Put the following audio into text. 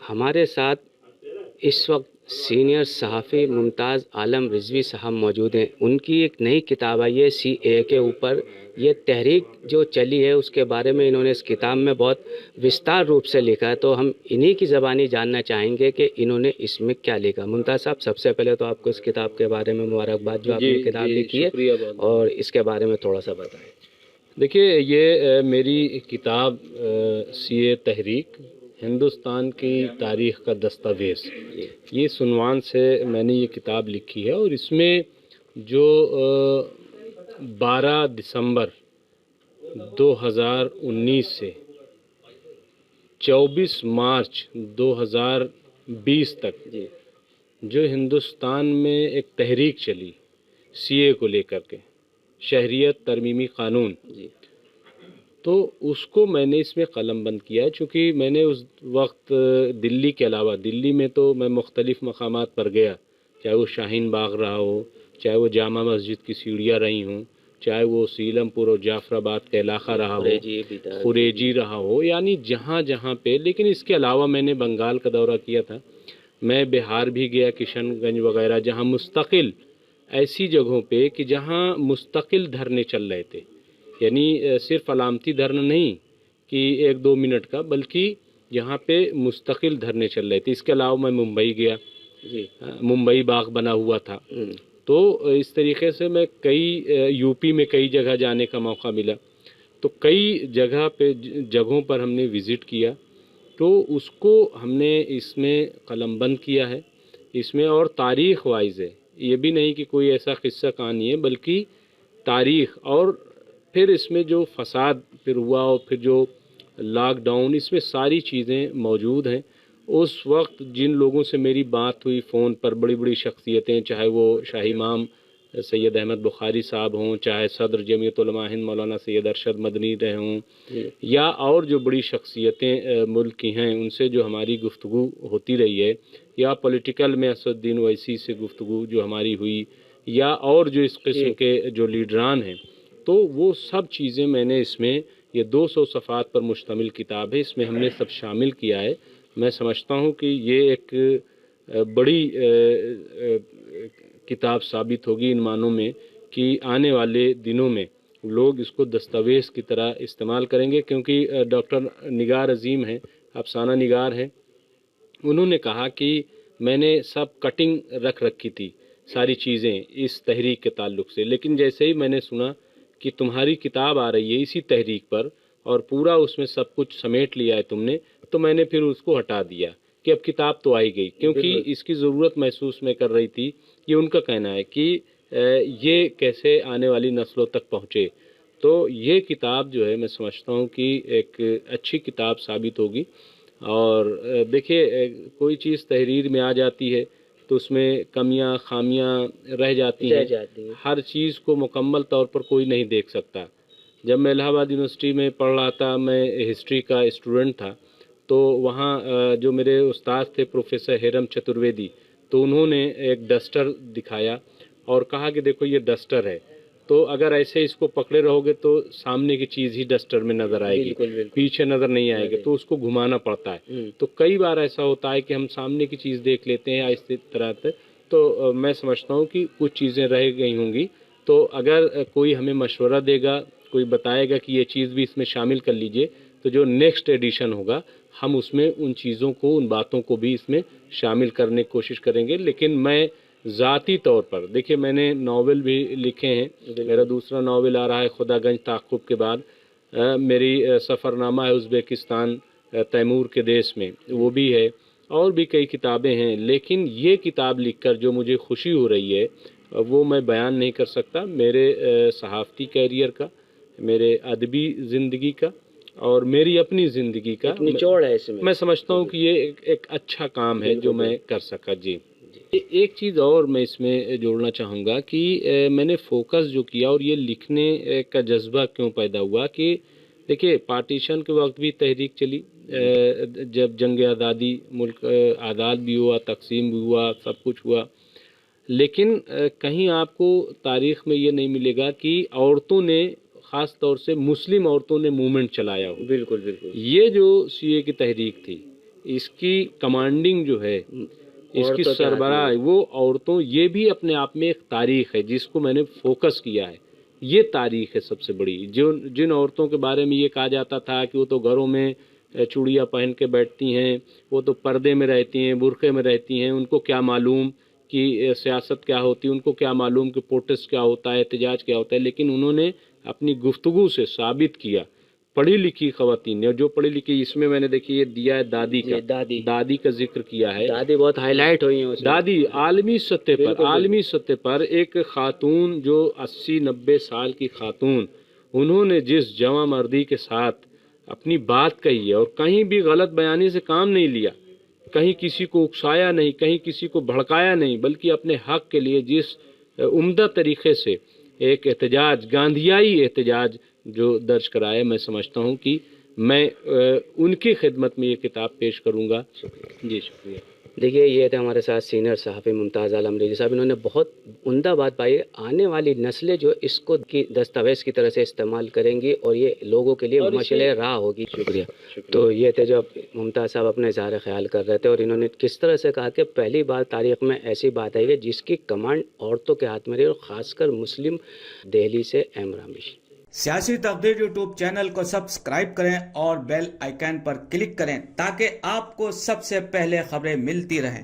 ہمارے ساتھ اس وقت سینئر صحافی ممتاز عالم رضوی صاحب موجود ہیں. ان کی ایک نئی کتاب آئی ہے CAA کے اوپر. یہ تحریک جو چلی ہے اس کے بارے میں انہوں نے اس کتاب میں بہت وستار روپ سے لکھا ہے. تو ہم انہی کی زبانی جاننا چاہیں گے کہ انہوں نے اس میں کیا لکھا. ممتاز صاحب، سب سے پہلے تو آپ کو اس کتاب کے بارے میں مبارکباد جو آپ نے کتاب لکھی ہے، اور اس کے بارے میں تھوڑا سا بتائیں. دیکھیے، یہ میری کتاب CAA تحریک ہندوستان کی تاریخ کا دستاویز، یہ عنوان سے میں نے یہ کتاب لکھی ہے. اور اس میں جو 12 دسمبر 2019 سے 24 مارچ 2020 تک جو ہندوستان میں ایک تحریک چلی CAA کو لے کر کے، شہریت ترمیمی قانون، تو اس کو میں نے اس میں قلم بند کیا ہے. چونکہ میں نے اس وقت دلی کے علاوہ، دلی میں تو میں مختلف مقامات پر گیا، چاہے وہ شاہین باغ رہا ہو، چاہے وہ جامع مسجد کی سیڑھیاں رہی ہوں، چاہے وہ سیلم پور اور جعفر آباد کا علاقہ رہا ہو، خوریجی رہا ہو، یعنی جہاں جہاں پہ. لیکن اس کے علاوہ میں نے بنگال کا دورہ کیا تھا، میں بہار بھی گیا، کشن گنج وغیرہ، جہاں مستقل ایسی جگہوں پہ کہ جہاں مستقل دھرنے چل رہے تھے. یعنی صرف علامتی دھرنا نہیں کہ 1-2 منٹ کا، بلکہ یہاں پہ مستقل دھرنے چل رہے تھے. اس کے علاوہ میں ممبئی گیا، ممبئی باغ بنا ہوا تھا. تو اس طریقے سے میں کئی UP میں کئی جگہ جانے کا موقع ملا. تو کئی جگہوں پر ہم نے وزٹ کیا. تو اس کو ہم نے اس میں قلم بند کیا ہے. اس میں اور تاریخ وائز ہے، یہ بھی نہیں کہ کوئی ایسا قصہ کہانی ہے، بلکہ تاریخ. اور پھر اس میں جو فساد پھر ہوا اور پھر جو لاک ڈاؤن، اس میں ساری چیزیں موجود ہیں. اس وقت جن لوگوں سے میری بات ہوئی فون پر، بڑی بڑی شخصیتیں، چاہے وہ شاہی امام سید احمد بخاری صاحب ہوں، چاہے صدر جمعیت علماء ہند مولانا سید ارشد مدنی رہے ہوں، یا اور جو بڑی شخصیتیں ملک کی ہیں، ان سے جو ہماری گفتگو ہوتی رہی ہے، یا پولیٹیکل میں اسد الدین اویسی سے گفتگو جو ہماری ہوئی، یا اور جو اس قسم کے جو لیڈران ہیں، تو وہ سب چیزیں میں نے اس میں، یہ 200 صفحات پر مشتمل کتاب ہے، اس میں ہم نے سب شامل کیا ہے. میں سمجھتا ہوں کہ یہ ایک بڑی کتاب ثابت ہوگی ان معنوں میں کہ آنے والے دنوں میں لوگ اس کو دستاویز کی طرح استعمال کریں گے. کیونکہ ڈاکٹر نگار عظیم ہیں، افسانہ نگار ہیں، انہوں نے کہا کہ میں نے سب کٹنگ رکھ رکھی تھی ساری چیزیں اس تحریک کے تعلق سے، لیکن جیسے ہی میں نے سنا کہ تمہاری کتاب آ رہی ہے اسی تحریک پر اور پورا اس میں سب کچھ سمیٹ لیا ہے تم نے، تو میں نے پھر اس کو ہٹا دیا کہ اب کتاب تو آئی گئی، کیونکہ اس کی ضرورت محسوس میں کر رہی تھی. یہ ان کا کہنا ہے کہ یہ کیسے آنے والی نسلوں تک پہنچے. تو یہ کتاب جو ہے میں سمجھتا ہوں کہ ایک اچھی کتاب ثابت ہوگی. اور دیکھیے، کوئی چیز تحریر میں آ جاتی ہے تو اس میں کمیاں خامیاں رہ جاتی ہیں. ہر چیز کو مکمل طور پر کوئی نہیں دیکھ سکتا. جب میں الہ آباد یونیورسٹی میں پڑھ رہا تھا، میں ہسٹری کا اسٹوڈنٹ تھا، تو وہاں جو میرے استاد تھے پروفیسر ہیرم چترویدی، تو انہوں نے ایک ڈسٹر دکھایا اور کہا کہ دیکھو یہ ڈسٹر ہے، تو اگر ایسے اس کو پکڑے رہو گے تو سامنے کی چیز ہی ڈسٹر میں نظر آئے گی، پیچھے نظر نہیں آئے گی، تو اس کو گھمانا پڑتا ہے. تو کئی بار ایسا ہوتا ہے کہ ہم سامنے کی چیز دیکھ لیتے ہیں اس طرح سے. تو میں سمجھتا ہوں کہ کچھ چیزیں رہ گئی ہوں گی. تو اگر کوئی ہمیں مشورہ دے گا، کوئی بتائے گا کہ یہ چیز بھی اس میں شامل کر لیجئے، تو جو نیکسٹ ایڈیشن ہوگا ہم اس میں ان چیزوں کو، ان باتوں کو بھی اس میں شامل کرنے کی کوشش کریں گے. لیکن میں ذاتی طور پر، دیکھیے میں نے ناول بھی لکھے ہیں، میرا دوسرا ناول آ رہا ہے خدا گنج تعقب کے بعد. میری سفر نامہ ہے ازبیکستان تیمور کے دیس میں، وہ بھی ہے، اور بھی کئی کتابیں ہیں. لیکن یہ کتاب لکھ کر جو مجھے خوشی ہو رہی ہے وہ میں بیان نہیں کر سکتا. میرے صحافتی کیریئر کا، میرے ادبی زندگی کا اور میری اپنی زندگی کا نچوڑ ہے اس میں سمجھتا ہوں کہ یہ ایک اچھا کام ہے جو میں کر سکا. جی، ایک چیز اور میں اس میں جوڑنا چاہوں گا کہ میں نے فوکس جو کیا اور یہ لکھنے کا جذبہ کیوں پیدا ہوا کہ دیکھیے پارٹیشن کے وقت بھی تحریک چلی، جب جنگ آزادی، ملک آزاد بھی ہوا، تقسیم بھی ہوا، سب کچھ ہوا، لیکن کہیں آپ کو تاریخ میں یہ نہیں ملے گا کہ عورتوں نے، خاص طور سے مسلم عورتوں نے موومنٹ چلایا ہو. بالکل. یہ جو CAA کی تحریک تھی، اس کی کمانڈنگ جو ہے، اس کی عورتوں کے ہاتھ میں سربراہ وہ عورتوں، یہ بھی اپنے آپ میں ایک تاریخ ہے جس کو میں نے فوکس کیا ہے. یہ تاریخ ہے سب سے بڑی. جن عورتوں کے بارے میں یہ کہا جاتا تھا کہ وہ تو گھروں میں چوڑیاں پہن کے بیٹھتی ہیں، وہ تو پردے میں رہتی ہیں، برقعے میں رہتی ہیں، ان کو کیا معلوم کہ سیاست کیا ہوتی ہے، ان کو کیا معلوم کہ پروٹیسٹ کیا ہوتا ہے، احتجاج کیا ہوتا ہے. لیکن انہوں نے اپنی گفتگو سے ثابت کیا. پڑھی لکھی خواتین نے، اور جو پڑھی لکھی، اس میں نے دیکھیے یہ دیا ہے دادی کا، دادی کا ذکر کیا ہے. دادی بہت ہائی لائٹ ہوئی ہیں اس میں. دادی عالمی سطح پر ایک خاتون جو 80-90 سال کی خاتون، انہوں نے جس جواں مردی کے ساتھ اپنی بات کہی ہے اور کہیں بھی غلط بیانی سے کام نہیں لیا، کہیں کسی کو اکسایا نہیں، کہیں کسی کو بھڑکایا نہیں، بلکہ اپنے حق کے لیے جس عمدہ طریقے سے ایک احتجاج، گاندھیائی احتجاج جو درج کرایا، میں سمجھتا ہوں کہ میں ان کی خدمت میں یہ کتاب پیش کروں گا. جی شکریہ. دیکھیے، یہ تھے ہمارے ساتھ سینئر صحافی ممتاز عالم رضوی صاحب. انہوں نے بہت عمدہ بات پائی ہے. آنے والی نسلیں جو اس کو کی دستاویز کی طرح سے استعمال کریں گی اور یہ لوگوں کے لیے مشعل راہ ہوگی. شکریہ. تو یہ تھے جو ممتاز صاحب اپنے اظہار خیال کر رہے تھے، اور انہوں نے کس طرح سے کہا کہ پہلی بار تاریخ میں ایسی بات آئی ہے جس کی کمانڈ عورتوں کے ہاتھ میں رہی، اور خاص کر مسلم دہلی سے ایم رامیش. سیاسی تقدیر یوٹیوب چینل کو سبسکرائب کریں اور بیل آئیکن پر کلک کریں تاکہ آپ کو سب سے پہلے خبریں ملتی رہیں.